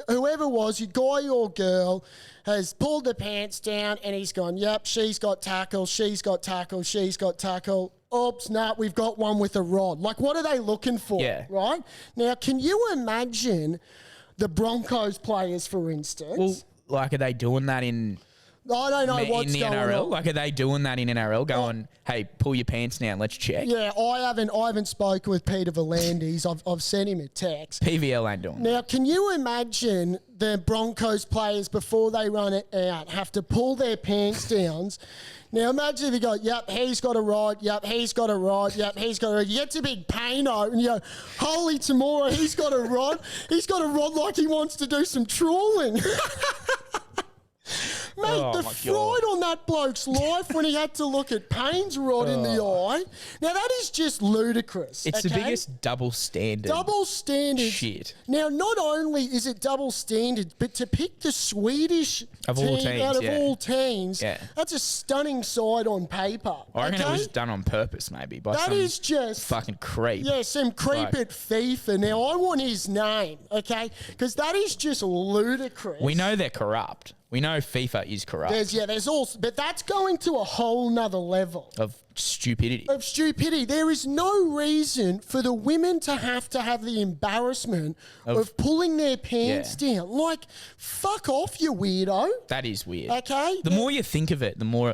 whoever was, your guy or girl, has pulled the pants down and he's gone, yep, she's got tackle, she's got tackle, she's got tackle. Oops, nah, we've got one with a rod. Like, what are they looking for, right? Now, can you imagine the Broncos players, for instance? Well, like, are they doing that in... I don't know what's in the going NRL? on. Like, are they doing that in NRL? Going, hey, pull your pants down, let's check. Yeah, I haven't spoken with Peter Volandis. I've sent him a text. PVL ain't doing that. Now, can you imagine the Broncos players before they run it out have to pull their pants down? Now, imagine if you go, yep, he's got a rod, yep, he's got a rod, yep, he's got a rod. You get to Big Pano and you go, holy tomorrow, he's got a rod. He's got a rod like he wants to do some trawling. Mate, the fright on that bloke's life when he had to look at Payne's rod in the eye. Now, that is just ludicrous. It's the biggest double standard. Double standard. Shit. Now, not only is it double standard, but to pick the Swedish Of all teams, out of yeah. all teams, Yeah. that's a stunning side on paper. I reckon okay? it was done on purpose, maybe, by That some is just fucking creep. Yeah, some creep Like- at FIFA. Now, I want his name, okay? Because that is just ludicrous. We know they're corrupt. We know FIFA is corrupt. There's also, but that's going to a whole nother level Of stupidity. of stupidity. There is no reason for the women to have the embarrassment of pulling their pants down. Like, fuck off, you weirdo. That is weird. Okay? The more you think of it, the more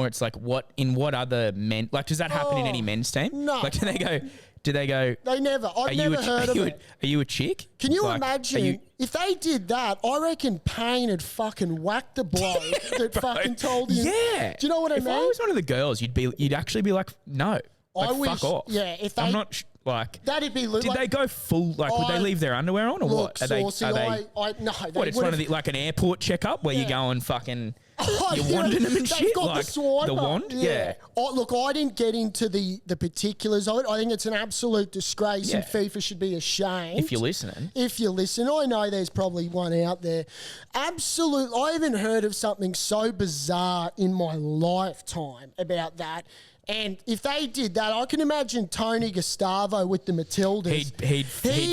it's like, in what other men, like, does that happen in any men's team? no. Like, do they go, They never. I've never heard of it. Are you a chick? Can you Like, imagine if they did that? I reckon Payne had fucking whacked the bloke that fucking told him. Yeah. Do you know what I If mean? I was one of the girls, you'd actually be like, no. Like, I wish. fuck off. Yeah. If they, I'm not Like, That'd be did they go full? Like, would they leave their underwear on or look, what? Are they? Saucy, Are they? no. What? It's one of the like an airport checkup where you go and fucking. You're Yeah, wanding them and they've shit, got like the swiper. the wand. Yeah. Oh, look, I didn't get into the particulars of it. I think it's an absolute disgrace, and Yeah. FIFA should be ashamed. If you're listening. If you listen, I know there's probably one out there. Absolute. I haven't heard of something so bizarre in my lifetime about that. And if they did that, I can imagine Tony Gustavo with the Matildas. He'd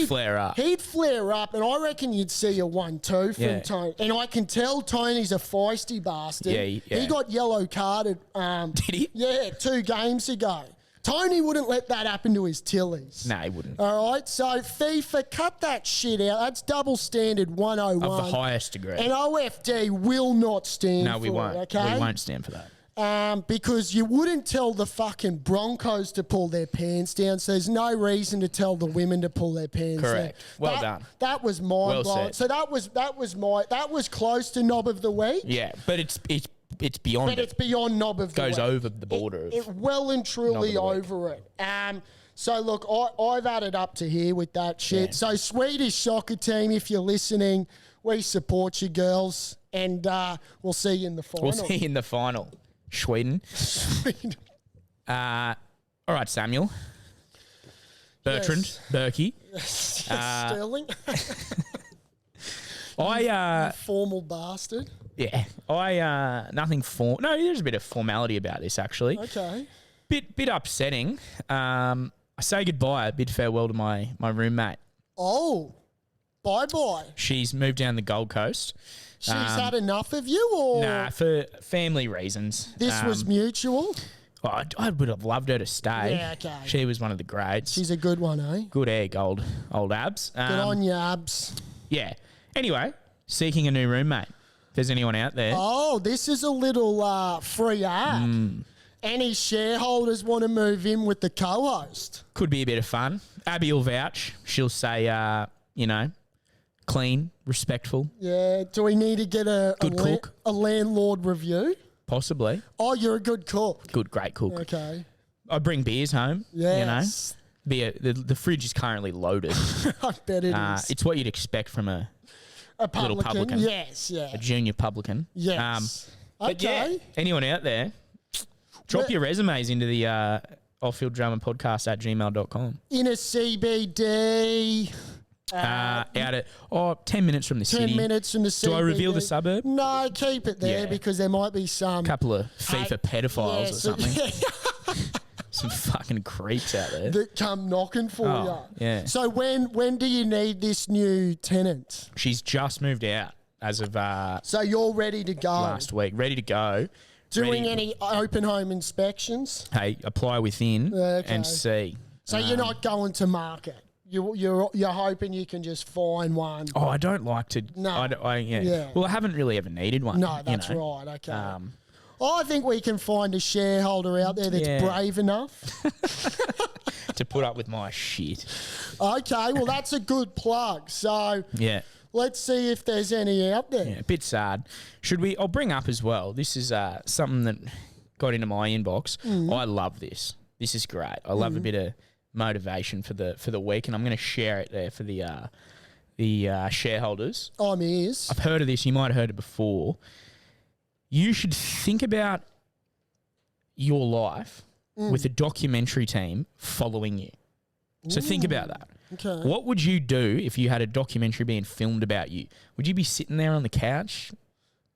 flare up. He'd flare up, and I reckon you'd see a 1-2 from Yeah. Tony. And I can tell Tony's a feisty bastard. Yeah. He got yellow carded. Did he? Yeah, 2 games ago. Tony wouldn't let that happen to his Tillies. No, he wouldn't. All right, so FIFA, cut that shit out. That's double standard 101. Of the highest degree. And OFD will not stand No, for we won't. it, okay? We won't stand for that. Because you wouldn't tell the fucking Broncos to pull their pants down, so there's no reason to tell the women to pull their pants Correct. down. Well done. That was mind blowing. said. So that was close to knob of the week. Yeah, but it's beyond But it. it's beyond knob of the week. Goes over the border. It well and truly Knob of the over it. So look, I've added up to here with that shit. Yeah. So Swedish soccer team, if you're listening, we support you girls, and we'll see you in the final. We'll see you in the final. Sweden. All right, Samuel. Bertrand. Yes. Berkey. Sterling, formal bastard. Nothing no, there's a bit of formality about this actually. Okay. Bit upsetting. I say goodbye, bid farewell to my roommate. Oh, bye. She's moved down the Gold Coast. She's had enough of you, or Nah, for family reasons. this was mutual? I would have loved her to stay. Yeah, okay. She was one of the grades. She's a good one, eh? Good egg, old abs. Good on you, abs. Yeah. Anyway, seeking a new roommate. If there's anyone out there. Oh, this is a little free ad. Any shareholders want to move in with the co-host? Could be a bit of fun. Abby will vouch. She'll say, clean, respectful, Yeah. Do we need to get a Good cook. a landlord review? possibly. Oh, you're a good cook. Great cook. Okay. I bring beers home. Yes. The fridge is currently loaded. I bet it is. It's what you'd expect from a Publican. publican. Yes, yeah. a junior publican. Yes. But yeah, Okay. anyone out there, drop your resumes into the Off-Field Drama Podcast at gmail.com. In a CBD. Out at 10 minutes from the 10 city. minutes from the CBD. Do I reveal the suburb? No, keep it there Yeah. because there might be some. Couple of FIFA pedophiles Yeah, or so- something. Some fucking creeps out there. that come knocking for Oh, you. yeah. So when do you need this new tenant? She's just moved out as of So you're ready to go. last week. Ready to go. Doing Ready- any open home inspections? Hey, apply within Okay. and see. So you're not going to market. You're hoping you can just find one. Oh, I don't like to. No. Yeah. Yeah. Well, I haven't really ever needed one. No, that's you know. right. Okay. Um, I think we can find a shareholder out there that's Yeah. brave enough. to put up with my shit. Okay, well that's a good plug. So Yeah. let's see if there's any out there. Yeah. A bit sad. Should we? I'll bring up as well. This is something that got into my inbox. I love this. This is great. I love a bit of motivation for the week, and I'm going to share it there for the shareholders. I'm ears. I've heard of this. You might have heard it before. You should think about your life with a documentary team following you. So think about that. Okay. What would you do if you had a documentary being filmed about you? Would you be sitting there on the couch?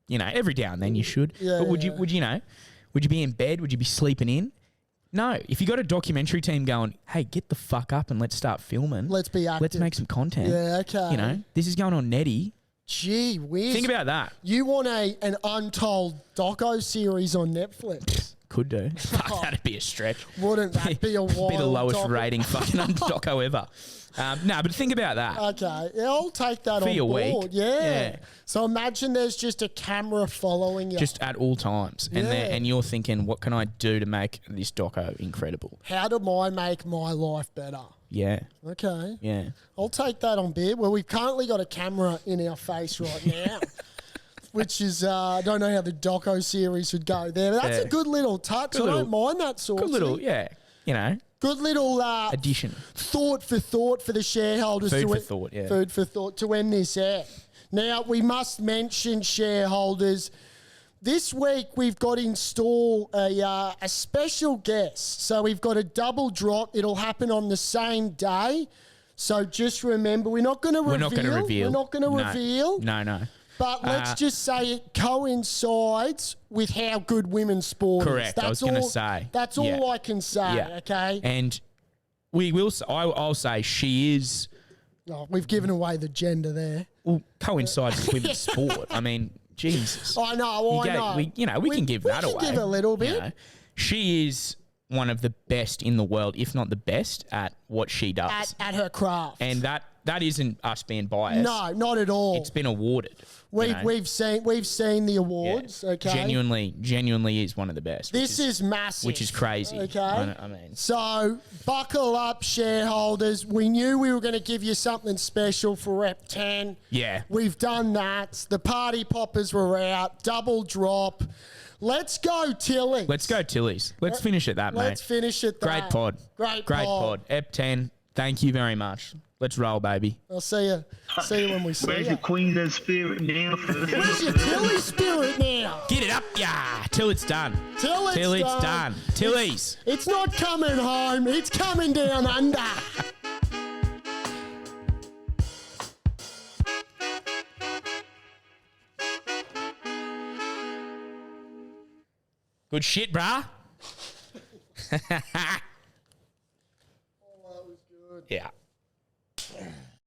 You know, every now and then you should. Yeah, but would yeah. you be in bed? Would you be sleeping in? No. If you got a documentary team going, hey, get the fuck up and let's start filming. Let's be active. Let's make some content. Yeah, okay. You know, this is going on Netty. Gee whiz. Think about that. You want an untold doco series on Netflix? Could do. Fuck, that'd be a stretch. Wouldn't that be a wild Be the lowest doco? rating fucking doco ever. No, but think about that. Okay, yeah, I'll take that For on your board. week. Yeah. Yeah. So imagine there's just a camera following you. Just at all times. And Yeah. and you're thinking, what can I do to make this doco incredible? How do I make my life better? Yeah. Okay. Yeah. I'll take that on board. Well, we've currently got a camera in our face right now, which is, I don't know how the doco series would go there. But that's Yeah. a good little touch. Good I little- don't mind that sort Good of little, thing. yeah. you know, Good little addition. thought for the shareholders. Food to for en- thought, yeah. Food for thought to end this out. Now, we must mention, shareholders, this week we've got in store a special guest. So we've got a double drop. It'll happen on the same day. So just remember, we're not going to reveal. We're not going to reveal. We're not going to reveal. No. But let's just say it coincides with how good women's sport is. Correct. I was going to say. That's all I can say, okay? And we will. I'll say she is. Oh, we've given away the gender there. Well, coincides with women's sport. I mean, Jesus. I know. We can give that away. We can give a little bit. You know, she is one of the best in the world, if not the best, at what she does. At her craft. And that isn't us being biased. No, not at all. It's been awarded. We've seen the awards. Yeah. Okay, Genuinely is one of the best. This is massive, which is crazy. Okay, I mean, so buckle up, shareholders. We knew we were going to give you something special for Rep 10. Yeah, we've done that. The party poppers were out. Double drop. Let's go, Tillies. Let's go, Tillies. Let's finish at that, mate. Let's finish at that. Great pod. Great pod. Ep 10. Thank you very much. Let's roll, baby. I'll see you. See you when we see you. Where's your Queensland spirit now? Where's your Tilly spirit now? Get it up, yeah, till it's done. Till it's done. Tillies. It's not coming home. It's coming down under. Good shit, brah. Oh, that was good. Yeah.